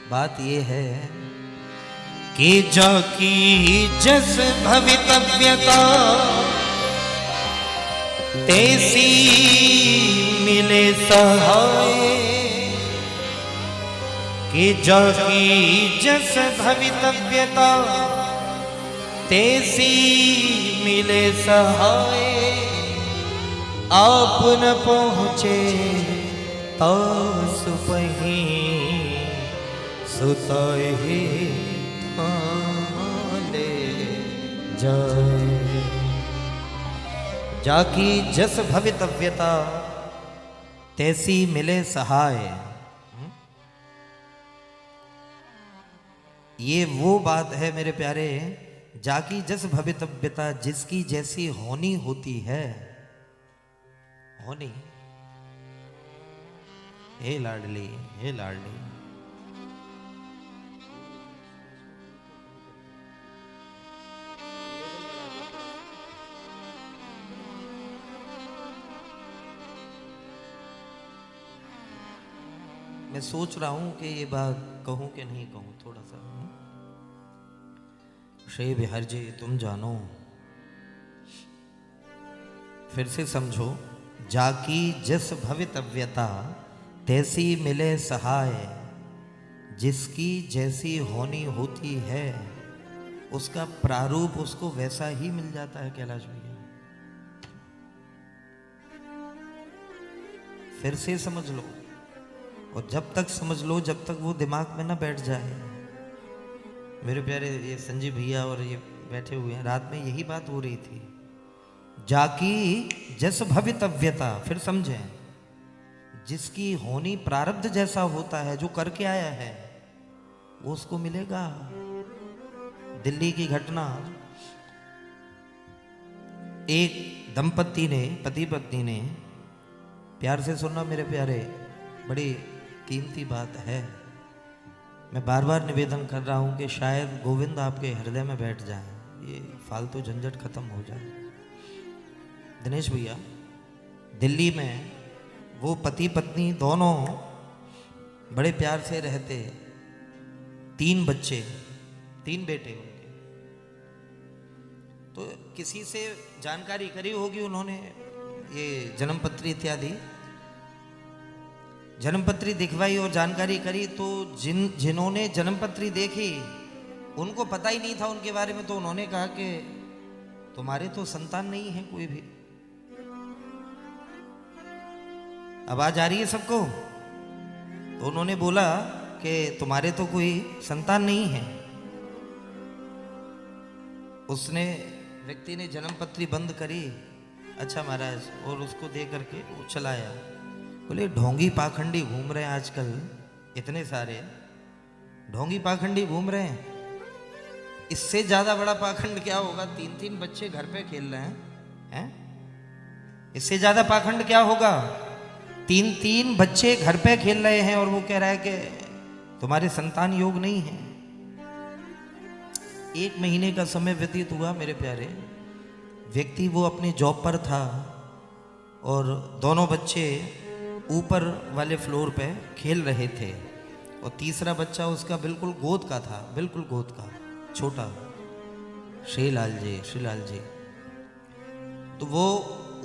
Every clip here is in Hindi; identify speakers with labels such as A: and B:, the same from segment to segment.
A: बात ये है कि जाकी जस भवितव्यता तैसी मिले सहाय, कि जाकी जस भवितव्यता तैसी मिले सहाय, आप न पहुँचे तासु पही सुताए थाले जाए। जाकी जस भवितव्यता तैसी मिले सहाय, ये वो बात है मेरे प्यारे, जाकी जस भवितव्यता, जिसकी जैसी होनी होती है। होनी, हे लाडली, हे लाडली, मैं सोच रहा हूं कि ये बात कहूं कि नहीं कहूं, थोड़ा सा। श्री बिहार जी तुम जानो, फिर से समझो। जाकी जस भवितव्यता तैसी मिले सहाय, जिसकी जैसी होनी होती है उसका प्रारूप उसको वैसा ही मिल जाता है। कैलाश भैया फिर से समझ लो, और जब तक समझ लो जब तक वो दिमाग में ना बैठ जाए। मेरे प्यारे ये संजीव भैया और ये बैठे हुए हैं, रात में यही बात हो रही थी। जाकी जस भवितव्यता, फिर समझें, जिसकी होनी प्रारब्ध जैसा होता है, जो करके आया है वो उसको मिलेगा। दिल्ली की घटना, एक दंपति ने, पति पत्नी ने, प्यार से सुनना मेरे प्यारे, बड़ी कीमती बात है। मैं बार बार निवेदन कर रहा हूं कि शायद गोविंद आपके हृदय में बैठ जाए, ये फालतू झंझट खत्म हो जाए। दिनेश भैया, दिल्ली में वो पति पत्नी दोनों बड़े प्यार से रहते, 3 बच्चे, 3 बेटे उनके। तो किसी से जानकारी करी होगी उन्होंने, ये जन्मपत्री इत्यादि जन्मपत्री दिखवाई और जानकारी करी, तो जिन्होंने जन्मपत्री देखी उनको पता ही नहीं था उनके बारे में, तो उन्होंने कहा कि तुम्हारे तो संतान नहीं है कोई भी। आवाज आ रही है सबको? तो उन्होंने बोला कि तुम्हारे तो कोई संतान नहीं है। उसने, व्यक्ति ने जन्मपत्री बंद करी, अच्छा महाराज, और उसको दे करके वो चलाया। बोले ढोंगी पाखंडी घूम रहे हैं आजकल, इतने सारे ढोंगी पाखंडी घूम रहे हैं, इससे ज्यादा बड़ा पाखंड क्या होगा? 3-3 बच्चे घर पे खेल रहे हैं, इससे ज्यादा पाखंड क्या होगा? 3-3 बच्चे घर पे खेल रहे हैं और वो कह रहा है कि तुम्हारे संतान योग नहीं है। 1 महीने का समय व्यतीत हुआ मेरे प्यारे, व्यक्ति वो अपने जॉब पर था और दोनों बच्चे ऊपर वाले फ्लोर पे खेल रहे थे, और तीसरा बच्चा उसका बिल्कुल गोद का था, बिल्कुल गोद का, छोटा। श्रीलाल जी, श्रीलाल जी। तो वो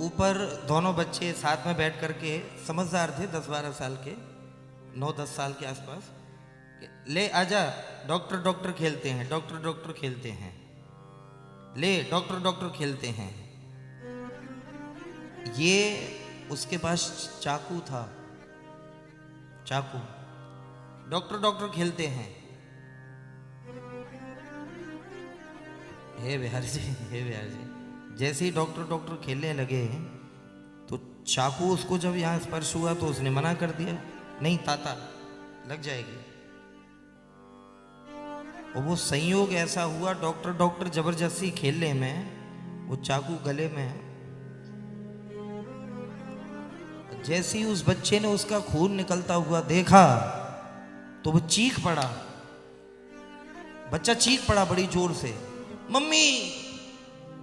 A: ऊपर दोनों बच्चे साथ में बैठ करके, समझदार थे, 10-12 साल के, 9-10 साल के आसपास, ले आजा डॉक्टर डॉक्टर खेलते हैं, डॉक्टर डॉक्टर खेलते हैं, ले डॉक्टर डॉक्टर खेलते हैं। ये उसके पास चाकू था, चाकू, डॉक्टर डॉक्टर खेलते हैं। हे बिहार जी, हे बिहार जी, जैसे ही डॉक्टर डॉक्टर खेलने लगे तो चाकू उसको जब यहाँ स्पर्श हुआ तो उसने मना कर दिया, नहीं ताता लग जाएगी। और वो संयोग ऐसा हुआ, डॉक्टर डॉक्टर जबरदस्ती खेलने में वो चाकू गले में, जैसे ही उस बच्चे ने उसका खून निकलता हुआ देखा तो वो चीख पड़ा, बच्चा चीख पड़ा बड़ी जोर से, मम्मी।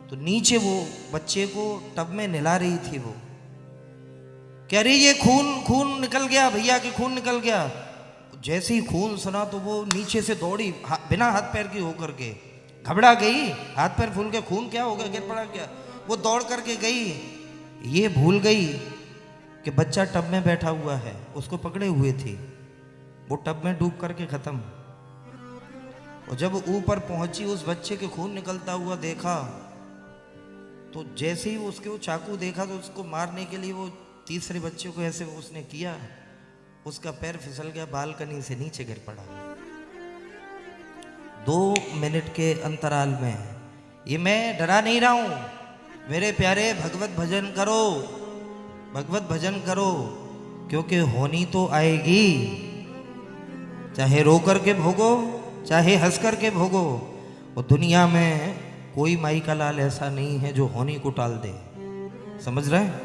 A: तो नीचे वो बच्चे को टब में नहला रही थी, वो कह रही ये खून खून निकल गया भैया, कि खून निकल गया। जैसे ही खून सुना तो वो नीचे से दौड़ी, बिना हाथ पैर की होकर के, घबरा गई, हाथ पैर फूल के, खून क्या हो गया, गिर पड़ा क्या, वो दौड़ करके गई। ये भूल गई कि बच्चा टब में बैठा हुआ है, उसको पकड़े हुए थी, वो टब में डूब करके खत्म। और जब ऊपर पहुंची, उस बच्चे के खून निकलता हुआ देखा, तो जैसे ही उसके वो चाकू देखा तो उसको मारने के लिए वो तीसरे बच्चे को ऐसे उसने किया, उसका पैर फिसल गया, बालकनी से नीचे गिर पड़ा। 2 मिनट के अंतराल में। ये मैं डरा नहीं रहा हूं मेरे प्यारे, भगवत भजन करो, भगवत भजन करो, क्योंकि होनी तो आएगी, चाहे रो करके भोगो चाहे हंस करके भोगो। और दुनिया में कोई माई का लाल ऐसा नहीं है जो होनी को टाल दे, समझ रहे हैं?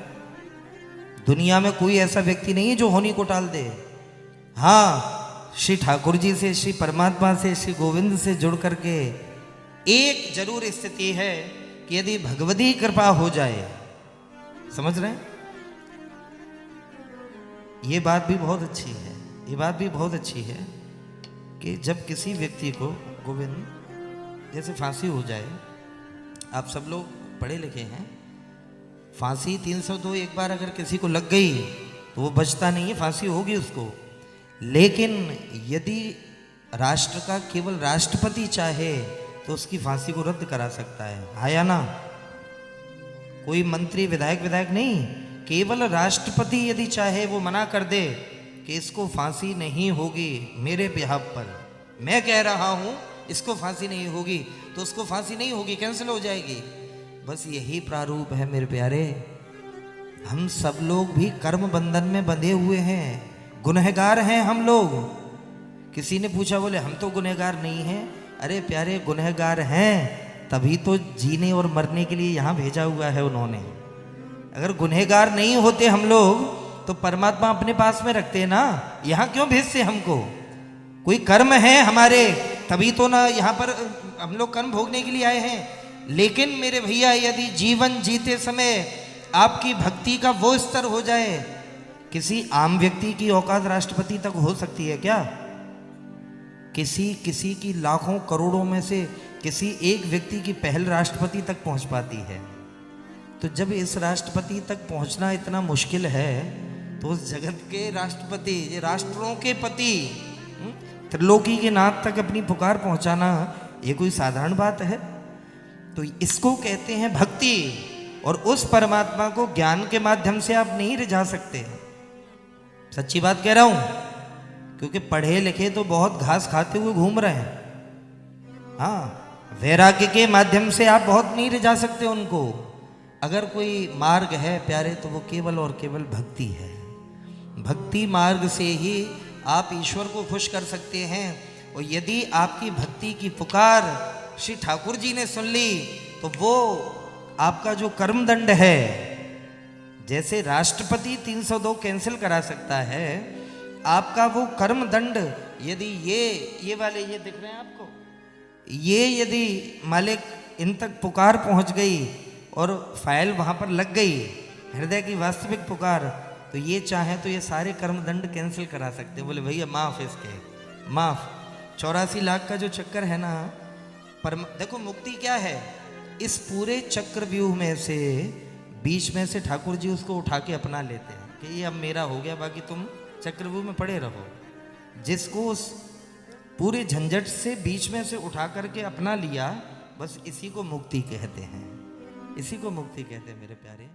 A: दुनिया में कोई ऐसा व्यक्ति नहीं है जो होनी को टाल दे। हाँ, श्री ठाकुर जी से, श्री परमात्मा से, श्री गोविंद से जुड़ करके एक जरूर स्थिति है कि यदि भगवती कृपा हो जाए, समझ रहे हैं? ये बात भी बहुत अच्छी है, ये बात भी बहुत अच्छी है कि जब किसी व्यक्ति को, गोविंद, जैसे फांसी हो जाए, आप सब लोग पढ़े लिखे हैं, फांसी 302 एक बार अगर किसी को लग गई तो वो बचता नहीं है, फांसी होगी उसको। लेकिन यदि राष्ट्र का केवल राष्ट्रपति चाहे तो उसकी फांसी को रद्द करा सकता है, हाँ या ना? कोई मंत्री, विधायक नहीं, केवल राष्ट्रपति यदि चाहे वो मना कर दे कि इसको फांसी नहीं होगी मेरे बिहाफ पर, मैं कह रहा हूं इसको फांसी नहीं होगी, तो उसको फांसी नहीं होगी, कैंसिल हो जाएगी। बस यही प्रारूप है मेरे प्यारे। हम सब लोग भी कर्म बंधन में बंधे हुए हैं, गुनहगार हैं हम लोग। किसी ने पूछा, बोले हम तो गुनहगार नहीं हैं। अरे प्यारे, गुनहगार हैं तभी तो जीने और मरने के लिए यहाँ भेजा हुआ है उन्होंने। अगर गुनहगार नहीं होते हम लोग तो परमात्मा अपने पास में रखते ना, यहाँ क्यों भेजते हमको? कोई कर्म है हमारे, तभी तो ना यहाँ पर हम लोग कर्म भोगने के लिए आए हैं। लेकिन मेरे भैया, यदि जीवन जीते समय आपकी भक्ति का वो स्तर हो जाए, किसी आम व्यक्ति की औकात राष्ट्रपति तक हो सकती है क्या? किसी की लाखों करोड़ों में से किसी एक व्यक्ति की पहल राष्ट्रपति तक पहुंच पाती है। तो जब इस राष्ट्रपति तक पहुंचना इतना मुश्किल है, तो उस जगत के राष्ट्रपति, ये राष्ट्रों के पति, त्रिलोकी के नाथ तक अपनी पुकार पहुंचाना, ये कोई साधारण बात है? तो इसको कहते हैं भक्ति। और उस परमात्मा को ज्ञान के माध्यम से आप नहीं रिझा सकते। सच्ची बात कह रहा हूं, क्योंकि पढ़े लिखे तो बहुत घास खाते हुए घूम रहे हैं। हाँ, वैराग्य के माध्यम से आप बहुत नहीं रिझा सकते उनको। अगर कोई मार्ग है प्यारे, तो वो केवल और केवल भक्ति है। भक्ति मार्ग से ही आप ईश्वर को खुश कर सकते हैं। और यदि आपकी भक्ति की पुकार श्री ठाकुर जी ने सुन ली, तो वो आपका जो कर्मदंड है, जैसे राष्ट्रपति 302 कैंसिल करा सकता है, आपका वो कर्मदंड, यदि ये वाले, ये दिख रहे हैं आपको, ये यदि मालिक इन तक पुकार पहुंच गई और फाइल वहां पर लग गई, हृदय की वास्तविक पुकार, तो ये चाहे तो ये सारे कर्मदंड कैंसिल करा सकते हैं। बोले भैया माफ, इसके माफ। 84 लाख का जो चक्कर है ना, पर देखो मुक्ति क्या है, इस पूरे चक्रव्यूह में से, बीच में से ठाकुर जी उसको उठा के अपना लेते हैं कि ये अब मेरा हो गया, बाकी तुम चक्रव्यूह में पड़े रहो। जिसको उस पूरे झंझट से बीच में से उठा करके अपना लिया, बस इसी को मुक्ति कहते हैं, इसी को मुक्ति कहते हैं मेरे प्यारे।